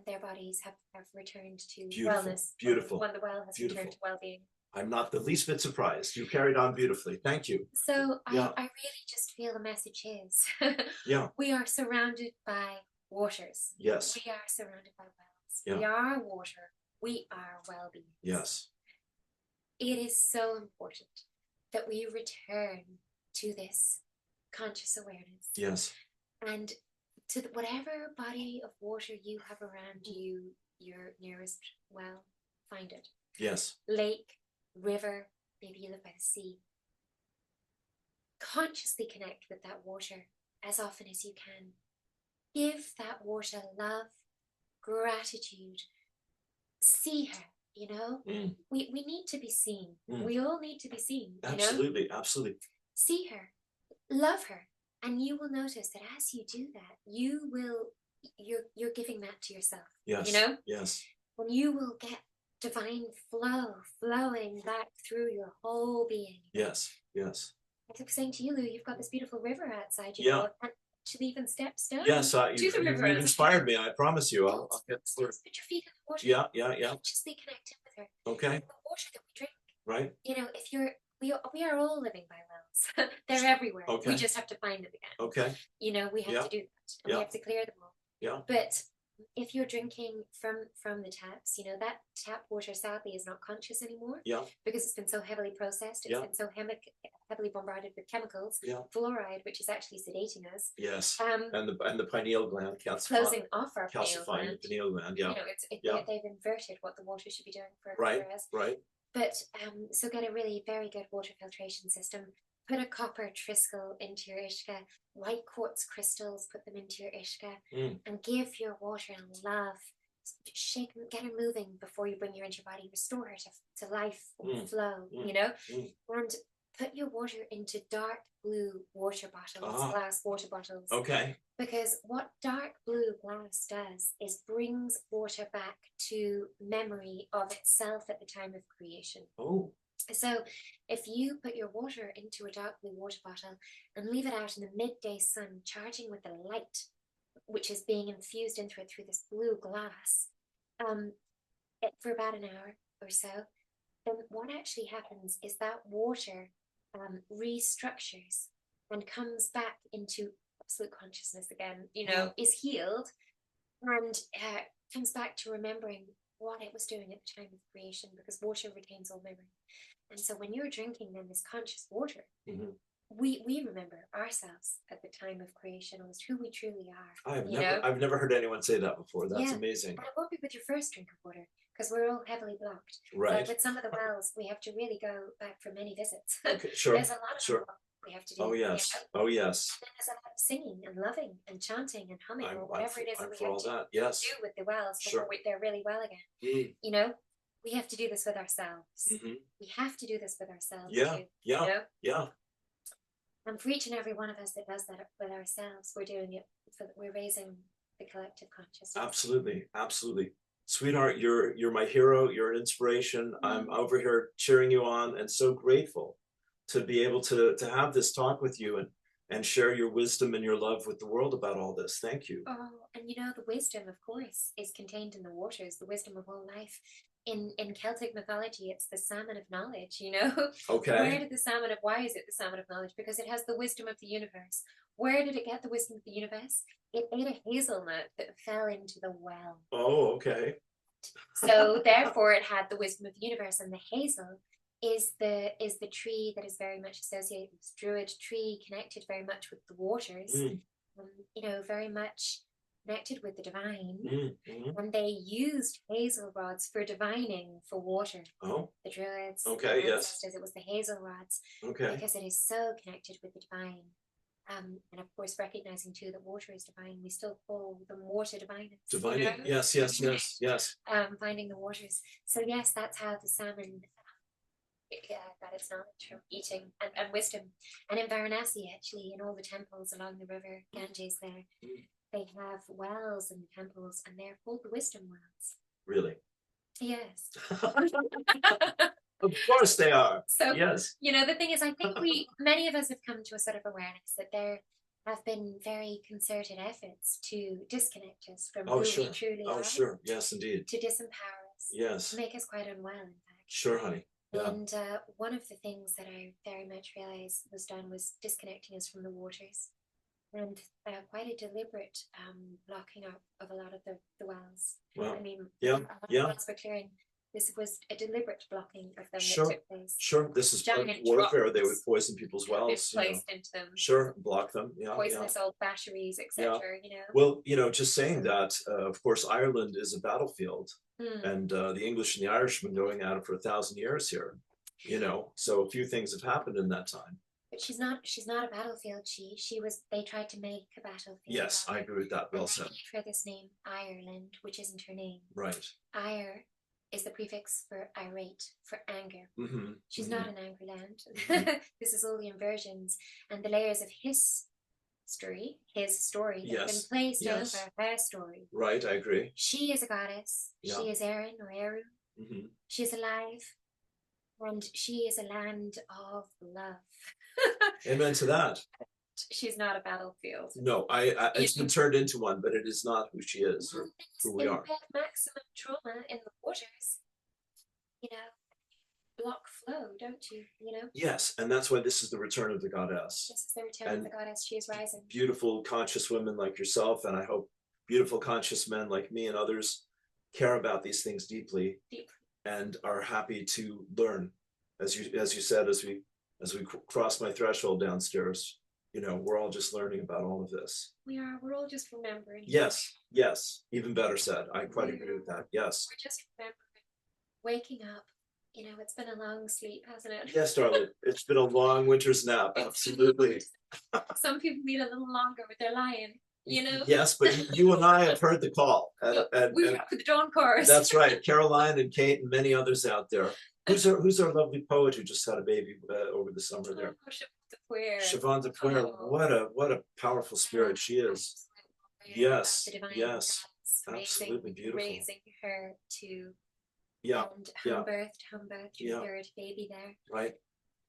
their bodies have returned to Beautiful, wellness. beautiful, When the well has beautiful. returned to well-being. I'm not the least bit surprised. You carried on beautifully. Thank you. So Yeah. I really just feel the message is Yeah. we are surrounded by waters. Yes. We are surrounded by wells. Yeah. We are water. We are well-being. Yes. It is so important that we return to this conscious awareness. Yes. And to whatever body of water you have around you, your nearest well, find it. Yes. Lake, river, maybe you live by the sea. Consciously connect with that water as often as you can. Give that water love, gratitude. See her, you know? We need to be seen. We all need to be seen, Absolutely, you know? absolutely. See her, love her, and you will notice that as you do that, you're giving that to yourself. Yes. You know? Yes. And you will get divine flow flowing back through your whole being. Yes. Yes. I kept saying to you, Lou, you've got this beautiful river outside you. Yeah. And actually even steps down. Yes, you've inspired me. I promise you. I'll get through. Put your feet in the water. Yeah, yeah, yeah. Consciously connect in with her. Okay. The water that we drink. Right. You know, if we are all living by wells. They're everywhere. Okay. We just have to find them again. Okay. You know, we have to do that. And we have to clear them all. Yeah. But if you're drinking from the taps, you know, that tap water sadly is not conscious anymore. Yeah. Because it's been so heavily processed. It's been so heavily bombarded with chemicals. Yeah. Fluoride, which is actually sedating us. Yes. And the pineal gland closing off our calcifying the pineal gland. Yeah. You know, they've inverted what the water should be doing for us. Right. But so get a really very good water filtration system. Put a copper triskel into your Ishka, white quartz crystals, put them into your Ishka, and give your water love. Shake, get her moving before you bring her into your body. Restore her to life and flow, you know? And put your water into dark blue water bottles, glass water bottles. Okay. Because what dark blue glass does is brings water back to memory of itself at the time of creation. Oh. So if you put your water into a dark blue water bottle and leave it out in the midday sun, charging with the light, which is being infused into it through this blue glass, for about an hour or so, then what actually happens is that water restructures and comes back into absolute consciousness again, you know, is healed and comes back to remembering what it was doing at the time of creation, because water retains all memory. And so when you're drinking then this conscious water, we remember ourselves at the time of creation as who we truly are. I've never heard anyone say that before. That's amazing. And it won't be with your first drink of water, because we're all heavily blocked. Right. But with some of the wells, we have to really go back for many visits. Okay, sure. There's a lot of work we have to do. Oh yes. You know? Oh yes. And then there's a lot of singing and loving and chanting and humming or whatever it is that we have to do with the wells before they're really well again. You know, we have to do this with ourselves. We have to do this with ourselves too. You know? And for each and every one of us that does that with ourselves, we're doing it. We're raising the collective consciousness. Absolutely, absolutely. Sweetheart, you're my hero. You're an inspiration. I'm over here cheering you on and so grateful to be able to have this talk with you and share your wisdom and your love with the world about all this. Thank you. Oh, and you know, the wisdom, of course, is contained in the waters, the wisdom of all life. in Celtic mythology, it's the salmon of knowledge, you know? Okay. Where did the salmon of, why is it the salmon of knowledge? Because it has the wisdom of the universe. Where did it get the wisdom of the universe? It ate a hazelnut that fell into the well. Oh, okay. So therefore it had the wisdom of the universe, and the hazel is the tree that is very much associated with the druid tree, connected very much with the waters, you know, very much connected with the divine. And they used hazel rods for divining for water. Oh, the druids, okay, the yes. ancestors, it was the hazel rods, Okay. because it is so connected with the divine. And of course, recognizing too that water is divine, we still call them water diviners. Divining. You know? Yes, yes, yes, yes. Finding the waters. So yes, that's how the salmon got its knowledge from eating and wisdom. And in Varanasi, actually, in all the temples along the river Ganges there, they have wells in the temples, and they're called the wisdom wells. Really? Yes. Of course they are. So, yes. You know, the thing is, I think many of us have come to a sort of awareness that there have been very concerted efforts to disconnect us from who we truly are. Oh, sure. Yes, indeed. To disempower us. Yes. To make us quite unwell, in fact. Sure, honey. Yeah. And one of the things that I very much realized was done was disconnecting us from the waters, and quite a deliberate blocking up of a lot of the wells. Well, I mean, yeah. wells were clearing. This was a deliberate blocking of them that took place. Sure, this is warfare. They would poison people's wells. Placed into them. Sure, block them. Yeah, poisonous old batteries, etc. You know. Well, you know, just saying that. Of course, Ireland is a battlefield, and the English and the Irish have been going at it for 1,000 years here. You know, so a few things have happened in that time. But she's not a battlefield. She was. They tried to make a battlefield. Yes, I agree with that. Well said. For this name, Ireland, which isn't her name. Right. Eire is the prefix for irate, for anger. She's not an angry land. This is all the inversions and the layers of his story that have been placed over her story. Right, I agree. She is a goddess. She is Erin or Eru. She is alive, and she is a land of love. Amen to that. She's not a battlefield. No, it's been turned into one, but it is not who she is or who we are. Maximum trauma in the waters, you know, block flow, don't you? You know. Yes, and that's why this is the return of the goddess. This is the return of the goddess. She is rising. Beautiful, conscious women like yourself, and I hope beautiful, conscious men like me and others care about these things deeply, and are happy to learn. As you said, as we cross my threshold downstairs. You know, we're all just learning about all of this. We're all just remembering. Yes, yes. Even better said. I quite agree with that. Yes. We're just remembering. Waking up. You know, it's been a long sleep, hasn't it? Yes, darling. It's been a long winter's nap. Absolutely. Some people need a little longer with their lying, you know? Yes, but you and I have heard the call. And we're up for the dawn chorus. That's right. Caroline and Kate and many others out there. Who's our lovely poet who just had a baby over the summer there? Siobhan de Puer. What a powerful spirit she is. Yes, yes, absolutely beautiful. Raising her to home birth, your third baby there. Right.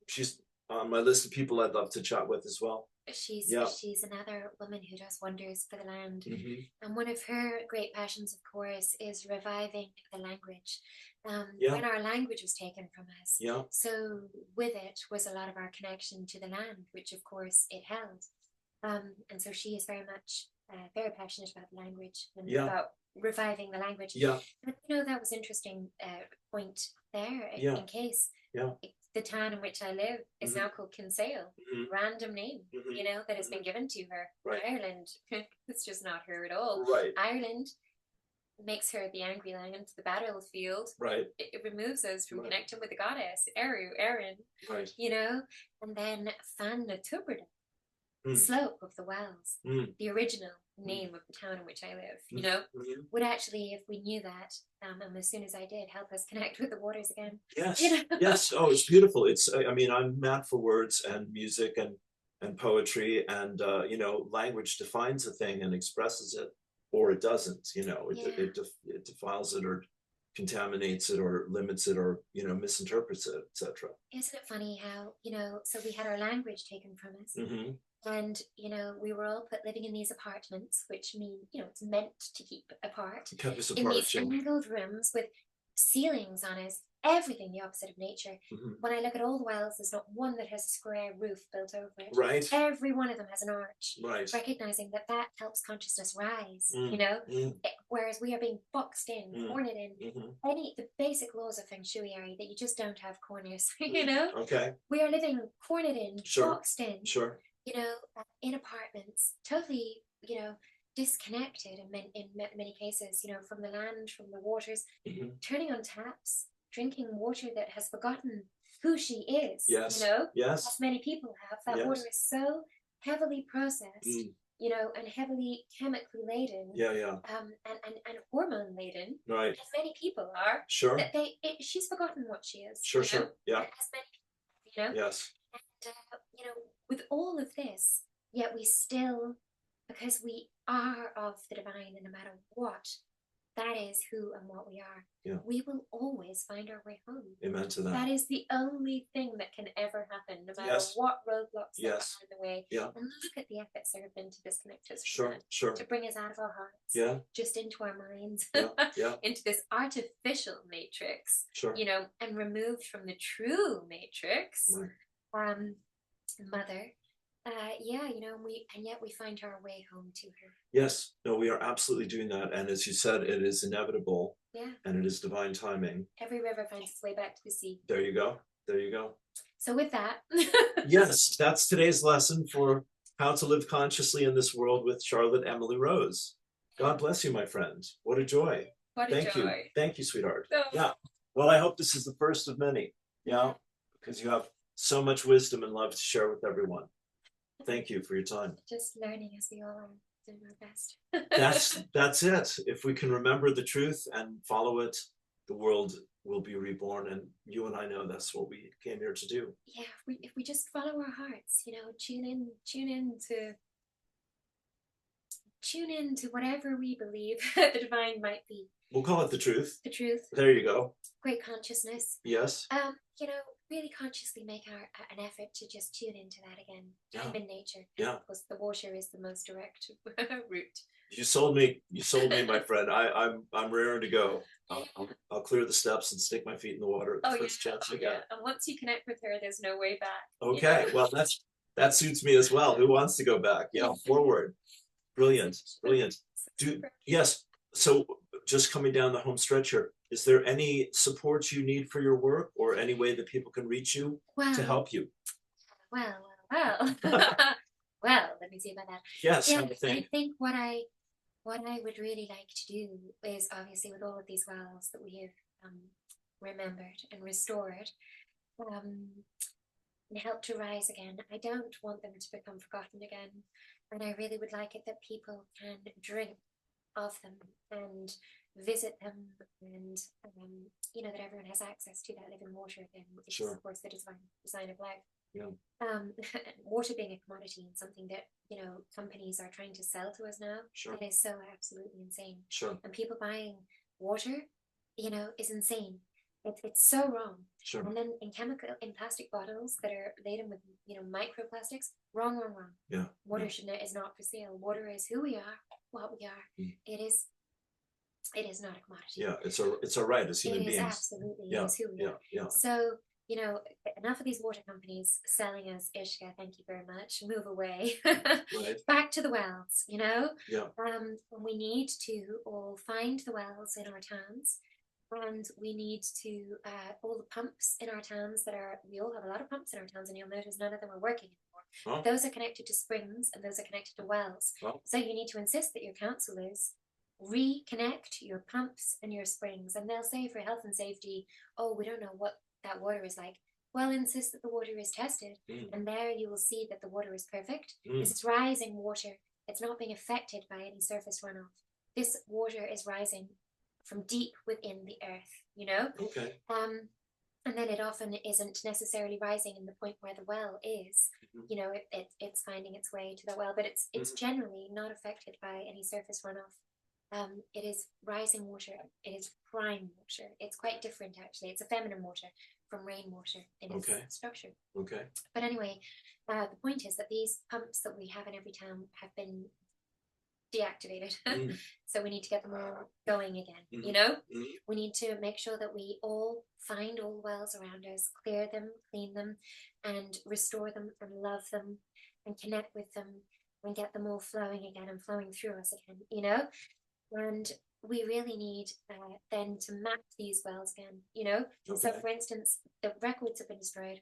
She's on my list of people I'd love to chat with as well. She's another woman who does wonders for the land. And one of her great passions, of course, is reviving the language. When our language was taken from us, so with it was a lot of our connection to the land, which of course it held. And so she is very much very passionate about the language and about reviving the language. And, you know, that was interesting point there in case. The town in which I live is now called Kinsale. Random name, you know, that has been given to her. Ireland, it's just not her at all. Ireland makes her the angry land, the battlefield. It removes us from connecting with the goddess, Erin. You know, and then Fan na Tubrida, slope of the wells, the original name of the town in which I live, you know, would actually, if we knew that, and as soon as I did, help us connect with the waters again. Yes, you know? Yes. Oh, it's beautiful. It's, I mean, I'm mad for words and music and poetry, and you know, language defines a thing and expresses it, or it doesn't. You know, it defiles it or contaminates it or limits it or, you know, misinterprets it, etc. Isn't it funny how, you know, so we had our language taken from us. And, you know, we were all living in these apartments, which mean, you know, it's meant to keep apart. Kept us apart. In these angled rooms with ceilings on us, everything the opposite of nature. Mhm. When I look at all the wells, there's not one that has a square roof built over it. Right. Every one of them has an arch. Right. Recognizing that that helps consciousness rise, Mm. you know? Mm. Whereas we are being boxed in, Mm. cornered in. Mhm. The basic laws of Feng Shui are that you just don't have corners, you know? Okay. We are living cornered in, Sure. boxed in, Sure. you know, in apartments, totally, you know, disconnected in many cases, you know, from the land, from the waters, Mhm. turning on taps, drinking water that has forgotten who she is, Yes. you know, Yes. as many people have. That Yes. water is so heavily processed, Mm. you know, and heavily chemically laden, Yeah. Yeah. and hormone laden, Right. as many people are, Sure. that she's forgotten what she is. Sure. You know? Sure. Yeah. As many people, you know. Yes. And, you know, with all of this, yet we still, because we are of the divine, and no matter what, that is who and what we are. Yeah. We will always find our way home. Amen to that. That is the only thing that can ever happen, no matter Yes. what roadblocks there Yes. are in the way. Yeah. And look at the efforts there have been to disconnect us from Sure. that, Sure. to bring us out of our hearts, Yeah. just into our minds, Yeah. Yeah. into this artificial matrix, Sure. you know, and removed from the true matrix. Right. Mother, yeah, you know, and yet we find our way home to her. Yes. No, we are absolutely doing that. And as you said, it is inevitable. Yeah. And it is divine timing. Every river finds its way back to the sea. There you go. There you go. So with that. Yes, that's today's lesson for how to live consciously in this world with Charlotte Emily Rose. God bless you, my friend. What a joy. What a Thank joy. you. Thank you, sweetheart. Oh. Yeah. Well, I hope this is the first of many. Yeah. Because you have so much wisdom and love to share with everyone. Thank you for your time. Just learning as we all are, doing our best. That's it. If we can remember the truth and follow it, the world will be reborn. And you and I know that's what we came here to do. Yeah, if we just follow our hearts, you know, tune in to whatever we believe the divine might be. We'll call it the truth. The truth. There you go. Great consciousness. Yes. You know, really consciously make an effort to just tune into that again. Time in nature. Yeah. Because the water is the most direct route. You sold me, my friend. I'm raring to go. I'll clear the steps and stick my feet in the water at the first chance I get. And once you connect with her, there's no way back. Okay, well that suits me as well. Who wants to go back? Yeah, forward. Brilliant, brilliant. Yes. So just coming down the home stretch here, is there any support you need for your work, or any way that people can reach you to help you? Well. Well, let me see about that. Yes, yeah, I think what I would really like to do is, obviously, with all of these wells that we have remembered and restored, and help to rise again. I don't want them to become forgotten again, and I really would like it that people can drink of them and visit them, and you know, that everyone has access to that living water again, which is of course the design of life. Yeah. Water being a commodity and something that, you know, companies are trying to sell to us now, it is so absolutely insane. Sure. And people buying water, you know, is insane. It's so wrong. Sure. And then in plastic bottles that are laden with, you know, microplastics, wrong. Yeah. Water is not for sale. Water is who we are, what we are. It is not a commodity. Yeah, it's our right as human beings. Absolutely. It is who we are. Yeah. So, you know, enough of these water companies selling us Ishka, thank you very much, move away. Right. Back to the wells, you know? Yeah. We need to all find the wells in our towns, and we need to, all the pumps in our towns we all have a lot of pumps in our towns, and you'll notice none of them are working anymore. Those are connected to springs, and those are connected to wells. So you need to insist that your councillors reconnect your pumps and your springs, and they'll say for health and safety, oh, we don't know what that water is like. Well, insist that the water is tested, and there you will see that the water is perfect. This is rising water. It's not being affected by any surface runoff. This water is rising from deep within the earth, you know? Okay. And then it often isn't necessarily rising in the point where the well is. You know, it's finding its way to the well, but it's generally not affected by any surface runoff. It is rising water. It is prime water. It's quite different, actually. It's a feminine water from rainwater in its structure. Okay. But anyway, the point is that these pumps that we have in every town have been deactivated. Mm. So we need to get them all going again, Mhm. you know? Mhm. We need to make sure that we all find all the wells around us, clear them, clean them, and restore them and love them and connect with them and get them all flowing again and flowing through us again, you know? And we really need then to map these wells again, you know? So, Okay. for instance, the records have been destroyed.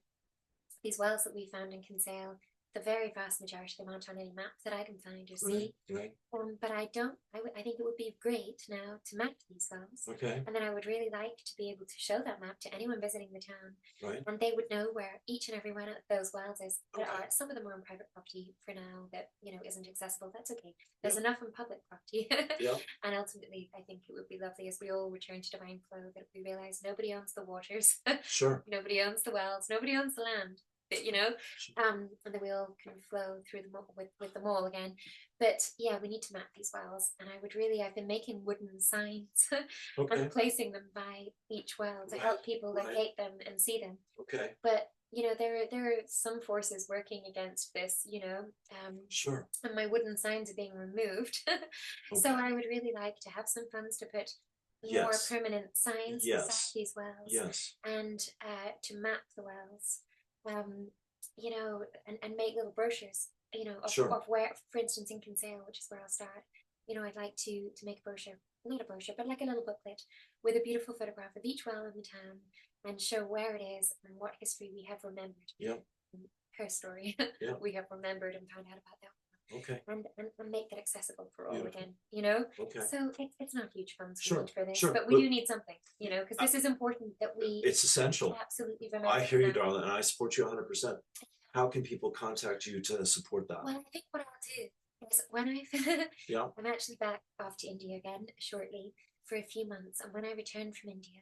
These wells that we found in Kinsale, the very vast majority of them aren't on any map that I can find or see. Right. But I don't. I think it would be great now to map these wells, Okay. and then I would really like to be able to show that map to anyone visiting the town, Right. and they would know where each and every one of those wells is. There Okay. are some of them are on private property for now that isn't accessible. That's okay. There's Yeah. enough on public property, Yeah. and ultimately, I think it would be lovely as we all return to divine flow that we realize nobody owns the waters, Sure. nobody owns the wells, nobody owns the land. You know, Sure. and then we all can flow through them with them all again. But yeah, we need to map these wells, and I've been making wooden signs Okay. and placing them by each well to Right. help people Right. locate them and see them. Okay. But there are some forces working against this, Sure. and my wooden signs are being removed. So Okay. I would really like to have some funds to put more Yes. permanent signs Yes. beside these wells Yes. and to map the wells, and make little brochures, Sure. of where, for instance, in Kinsale, which is where I'll start. I'd like to make a brochure, not a brochure, but like a little booklet with a beautiful photograph of each well in the town and show where it is and what history we have remembered. Yep. Her story, Yep. we have remembered and found out about that. Okay. And make that accessible for all Beautiful. again, Okay. So it's not huge funds we Sure. need for this, Sure. but we do need something, because this is important that we It's essential. absolutely remember. I hear you, that. darling, and I support you 100%. How can people contact you to support that? Well, I think what I'll do is when Yeah. I'm actually back off to India again shortly for a few months, and when I return from India,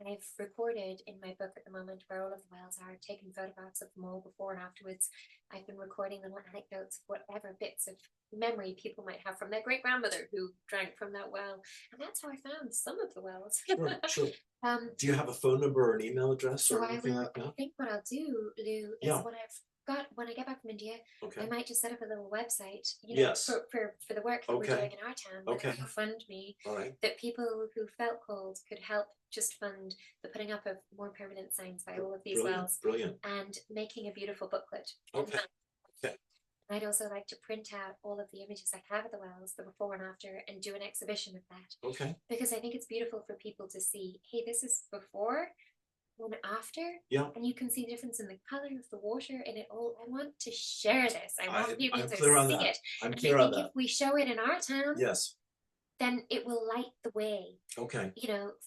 I've recorded in my book at the moment where all of the wells are, taken photographs of them all before and afterwards. I've been recording little anecdotes of whatever bits of memory people might have from their great grandmother who drank from that well, and that's how I found some of the wells. Sure. Sure. Do you have a phone number or an email address So or I anything will. like I that? think what I'll do, Lou, is Yeah. what I've got when I get back from India. Okay. I might just set up a little website, Yes. for the work that we're Okay. doing in our town. With Okay. a GoFundMe All right. that people who felt called could help just fund the putting up of more permanent signs by all of these Brilliant. wells Brilliant. and making a beautiful booklet. Okay. Okay. I'd also like to print out all of the images I have of the wells, the before and after, and do an exhibition of that. Okay. Because I think it's beautiful for people to see, hey, this is before and after, Yeah. and you can see the difference in the color of the water in it all. I want to share this. I want people I'm to clear on see that. it. I'm And clear I on think that. if we show it in our town, Yes. then it will light the way, Okay.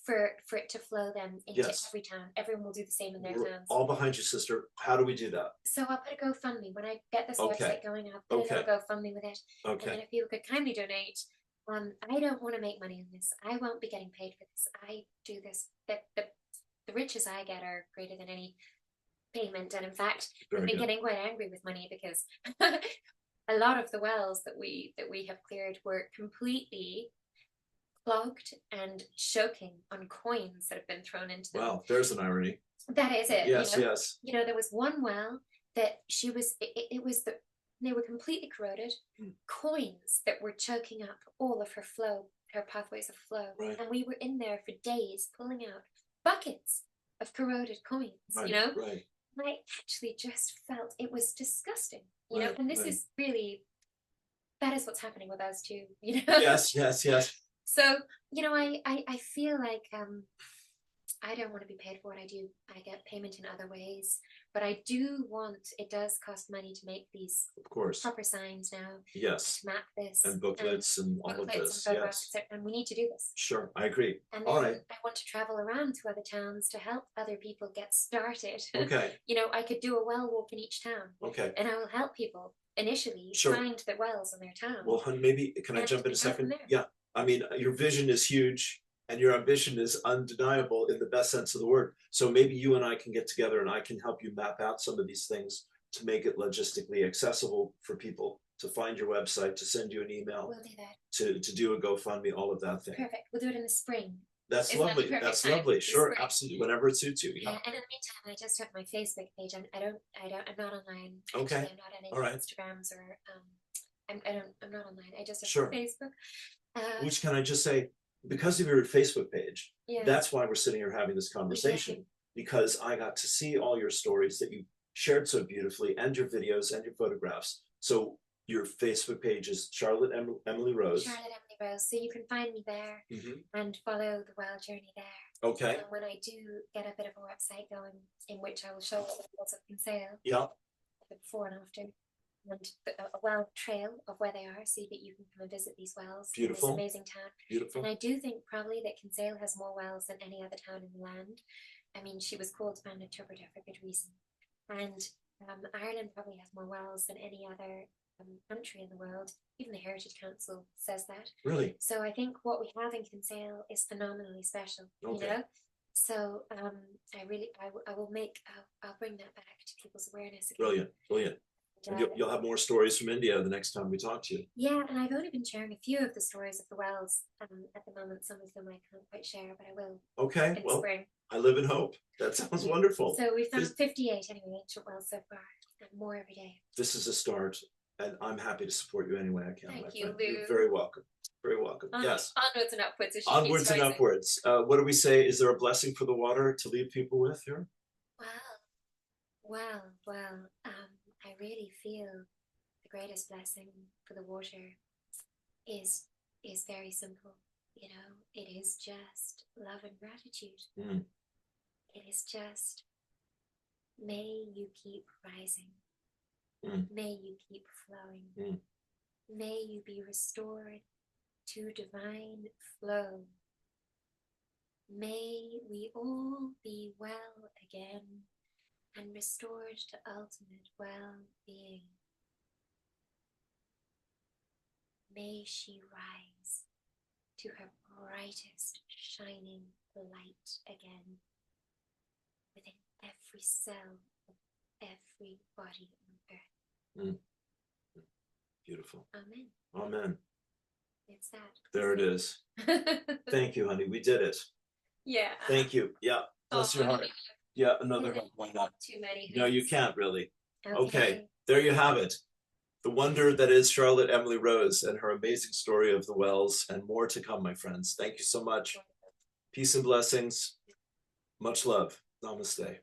for it to flow then into Yes. every town. Everyone will do the same in their We're towns. all behind you, sister. How do we do that? So I'll put a GoFundMe when I get this Okay. website going. I'll put a little GoFundMe with it, and then Okay. if people could kindly donate. I don't want to make money on this. I won't be getting paid for this. I do this. The riches I get are greater than any payment, and in fact, Very I've been good. getting quite angry with money because a lot of the wells that we have cleared were completely clogged and choking on coins that have been thrown into them. Wow, there's an irony. That is it. Yes. Yes. There was one well that she was. It was they were completely corroded. Coins that were choking up all of her flow, her pathways of flow, Right. and we were in there for days pulling out buckets of corroded coins. Right. Right. And I actually just felt it was disgusting. Right, And this right. is really, that is what's happening with us too. Yes. Yes. Yes. So, I feel like I don't want to be paid for what I do. I get payment in other ways, but I do want, it does cost money to make these Of course. proper signs now, Yes. to map this. And booklets and all of booklets and this. photographs, Yes. and we need to do this. Sure. I agree. And All then right. I want to travel around to other towns to help other people get started. Okay. I could do a well walk in each town, Okay. and I will help people initially Sure. find the wells in their town. Well, hun, maybe can I And jump in a go from second? there. Yeah. I mean, your vision is huge and your ambition is undeniable in the best sense of the word. So maybe you and I can get together and I can help you map out some of these things to make it logistically accessible for people to find your website, to send you an email, We'll do that. to do a GoFundMe, all of that thing. Perfect. We'll do it in the spring. That's Isn't that the lovely. perfect That's time? lovely. The Sure, spring. absolutely. Whenever it suits you. Yeah. Yeah. And in the meantime, I just have my Facebook page. I'm not online. Okay. Actually, I'm not on any All right. Instagrams or I'm not online. I just have Sure. Facebook. Which, can I just say, because of your Facebook page, Yeah. that's why we're sitting here having this conversation, because I got to see all your stories that you shared so beautifully, and your videos and your photographs. So your Facebook page is Charlotte Emily Rose. Charlotte Emily Rose. So you can find me there and follow the wild journey there. Okay. And when I do get a bit of a website going, in which I will show the levels of Kinsale, the before and after, and a well trail of where they are, so that you can come and visit these wells. Beautiful. In this amazing town. Beautiful. And I do think probably that Kinsale has more wells than any other town in the land. I mean, she was called Fan Interpreter for good reason. And Ireland probably has more wells than any other country in the world. Even the Heritage Council says that. Really? So I think what we have in Kinsale is phenomenally special. You know. So I will I'll bring that back to people's awareness again. Brilliant, brilliant. And you'll have more stories from India the next time we talk to you. Yeah, and I've only been sharing a few of the stories of the wells at the moment. Some of them I can't quite share, but I will. Okay, well, spring. I live in hope. That sounds wonderful. So we've found 58 anyway ancient wells so far, and more every day. This is a start, and I'm happy to support you any way I can. Thank you, Lou. You're very welcome. Very welcome. Yes. Onwards and upwards. Onwards and upwards. What do we say? Is there a blessing for the water to leave people with here? Well. I really feel the greatest blessing for the water is very simple. You know, it is just love and gratitude. It is just, may you keep rising. May you keep flowing. May you be restored to divine flow. May we all be well again and restored to ultimate well-being. May she rise to her brightest shining light again within every cell of every body on earth. Beautiful. Amen. Amen. It's that. There it is. Thank you, honey. We did it. Yeah. Thank you. Yeah. Bless your heart. Yeah, another hug. Why not? Too many. No, you can't really. Okay. There you have it. The wonder that is Charlotte Emily Rose and her amazing story of the wells, and more to come, my friends. Thank you so much. Peace and blessings. Much love. Namaste.